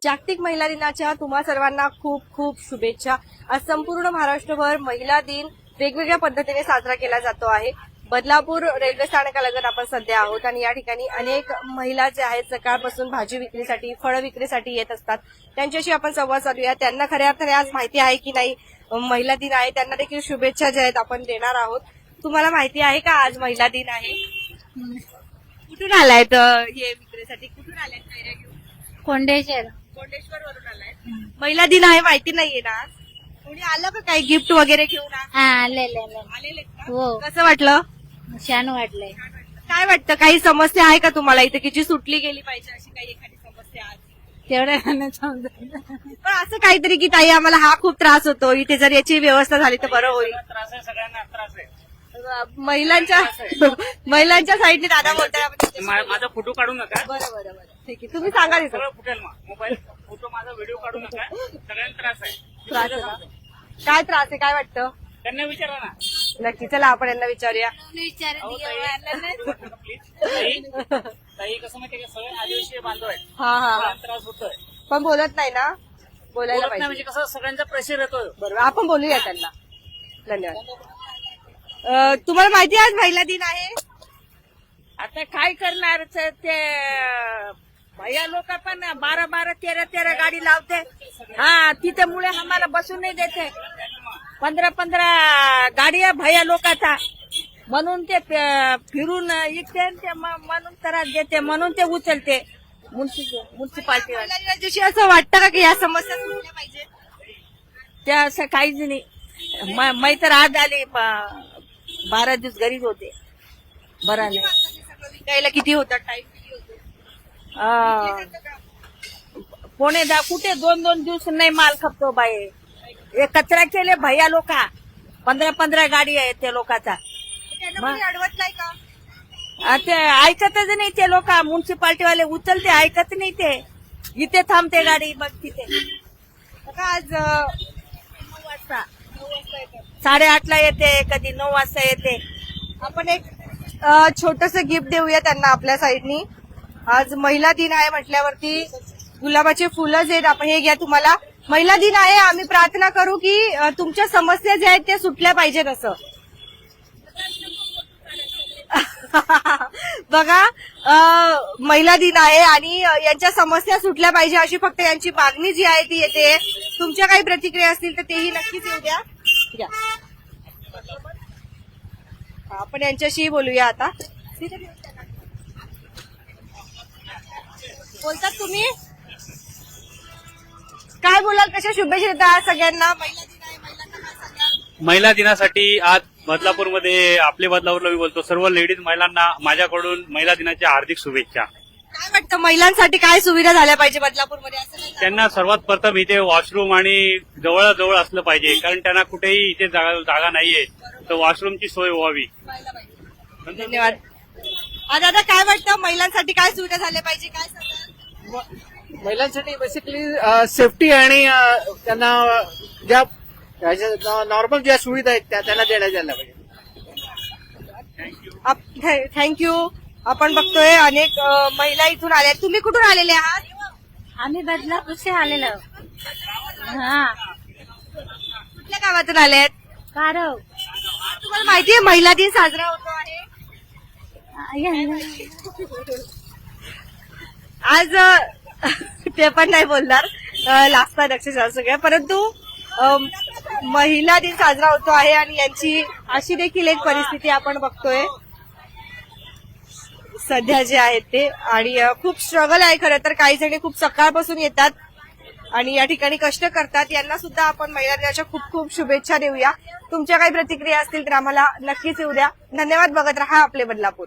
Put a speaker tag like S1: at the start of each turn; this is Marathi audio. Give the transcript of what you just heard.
S1: जागतिक महिला दिनाच्या तुम्हा सर्वांना खूप खूप शुभेच्छा। आज संपूर्ण महाराष्ट्रभर महिला दिन वेगवेगळ्या पद्धतीने साजरा केला जातो आहे। बदलापूर रेल्वे स्थानकालगत आपण सध्या आहोत आणि या ठिकाणी अनेक महिला ज्या आहेत सकाळपासून भाजी विक्रीसाठी फळ विक्रीसाठी येत असतात। त्यांच्याशी आपण संवाद साधूया। त्यांना खऱ्या अर्थाने आज माहिती आहे की नाही महिला दिन आहे, त्यांना देखील शुभेच्छा ज्या आहेत आपण देणार आहोत। तुम्हाला माहिती आहे का आज महिला दिन आहे? कुठून आलायत हे विक्रीसाठी? कुठून आलायत कैऱ्या घेऊन? कोंडेश्वर वरून आलाय। महिला दिन आहे माहिती नाहीये ना? कोणी आलं का काही गिफ्ट वगैरे घेऊन? आलेले का?
S2: हो.
S1: कसं वाटलं?
S2: छान वाटलंय.
S1: काय वाटतं काही समस्या आहे का तुम्हाला इथे की जी सुटली गेली पाहिजे अशी काही एखादी समस्या आज?
S2: तेवढं
S1: पण असं काहीतरी की ताई आम्हाला हा खूप त्रास होतो, इथे जर याची व्यवस्था झाली तर बरं होईल.
S3: त्रास आहे, सगळ्यांना त्रास आहे.
S1: महिलांच्या साईडने दादा बोलताय आपण त्याच्याशी.
S3: माझा फोटो काढू नका.
S1: बरं बरं बरं ठीक आहे, तुम्ही सांगा तिथं.
S3: सगळं फुटेल मग. मोबाईल फोटो माझा व्हिडिओ काढू नका. सगळ्यांना त्रास आहे.
S1: त्रास आहे ना? काय त्रास आहे काय वाटतं?
S3: त्यांना विचारा ना.
S1: नक्की चला आपण यांना विचारूया.
S3: अहो, प्लीज. ताई कसं माहितीये का, सगळे आदिवासी बांधव आहेत.
S1: हा हा
S3: मला
S1: हा.
S3: त्रास होतोय.
S1: पण बोलत नाही ना? बोलायला
S3: बोलत नाही
S1: पाहिजे.
S3: म्हणजे कसं सगळ्यांचा प्रेशर येतोय.
S1: बरोबर आपण बोलूया त्यांना. धन्यवाद. तुम्हाला माहिती आहे आज महिला दिन आहे?
S4: आता काय करणार ते भैया लोक पण 12-12, 13-13 गाडी लावते. हा तिच्यामुळे आम्हाला बसून नाही देते. 15-15 गाडी आहे भैया लोकांचा, म्हणून ते फिरून इकते ते म्हणून त्रास देते, म्हणून ते उचलते म्युन्सिपाल्टी
S1: महिला दिना दिवशी असं वाटतं का की या समस्या सुटल्या पाहिजे?
S4: ते असं काहीच नाही. मै तर आज आले 12 दिवस घरीच होते. बरं नाही.
S1: विकायला किती होता टाइम? किती होतो?
S4: 9:45 कुठे 2-2 दिवस नाही माल खपतो बाई. हे कचरा केले भैया लोक. 15-15 गाडी आहे ते लोकांचा.
S1: त्यांना कोणी अडवत नाही का?
S4: ते ऐकतच नाही ते लोक. म्युन्सिपाल्टीवाले उचलते, ऐकत नाही ते. इथे थांबते गाडी बघ तिथे.
S1: का आज
S4: 9 वाजता 8:30ला येते, कधी 9 वाजता येते.
S1: आपण एक छोटस गिफ्ट देऊया त्यांना आपल्या साईडनी. आज महिला दिन आहे म्हटल्यावरती गुलाबाचे फुलं जे आहेत आपण हे घ्या तुम्हाला. महिला दिन आहे, आम्ही प्रार्थना करू की तुमच्या समस्या ज्या आहेत त्या सुटल्या पाहिजेत असं. बघा महिला दिन आहे आणि यांच्या समस्या सुटल्या पाहिजे अशी फक्त यांची मागणी जी आहे ती येते. तुमच्या काही प्रतिक्रिया असतील तर तेही नक्कीच येऊ द्या. घ्या. आपण यांच्याशी बोलूया आता. बोलतात तुम्ही? काय बोलाल, कशा शुभेच्छा देतात सगळ्यांना? महिला दिन आहे, महिलांना काय सांगाल?
S3: महिला दिनासाठी आज बदलापूरमध्ये आपले बदलापूरला मी बोलतो सर्व लेडीज महिलांना माझ्याकडून महिला दिनाच्या हार्दिक शुभेच्छा.
S1: काय वाटतं महिलांसाठी काय सुविधा झाल्या पाहिजे बदलापूरमध्ये असं नाही का?
S3: त्यांना सर्वात प्रथम इथे वॉशरूम आणि जवळजवळ असलं पाहिजे, कारण त्यांना कुठेही इथे जागा नाहीये, तर वॉशरूमची सोय व्हावी.
S1: व्हायला पाहिजे. धन्यवाद. दादा काय वाटतं महिलांसाठी काय सुविधा झाल्या पाहिजे, काय सांगाल?
S5: महिलांसाठी बेसिकली सेफ्टी आणि त्यांना ज्या नॉर्मल ज्या सुविधा आहेत त्या त्यांना देण्यात यायला पाहिजे.
S1: थँक्यू. आपण बघतोय अनेक महिला इथून आल्या. तुम्ही कुठून आलेले आहात?
S2: आम्ही बदलापूरचे आलेलो. हा
S1: कुठल्या गावातून आलेत?
S2: कारव.
S1: तुम्हाला माहितीये महिला दिन साजरा होतो आहे आज? ते पण नाही बोलणार, लागतात अक्षरशः सगळ्या. परंतु महिला दिन साजरा होतो आहे आणि यांची अशी देखील एक परिस्थिती आपण बघतोय सध्या जे आहेत ते. आणि खूप स्ट्रगल आहे खरं तर. काही जणी खूप सकाळपासून येतात आणि या ठिकाणी कष्ट करतात. यांना सुद्धा आपण महिला दिनाच्या खूप खूप शुभेच्छा देऊया. तुमच्या काही प्रतिक्रिया असतील तर आम्हाला नक्कीच येऊ द्या. धन्यवाद. बघत रहा आपले बदलापूर.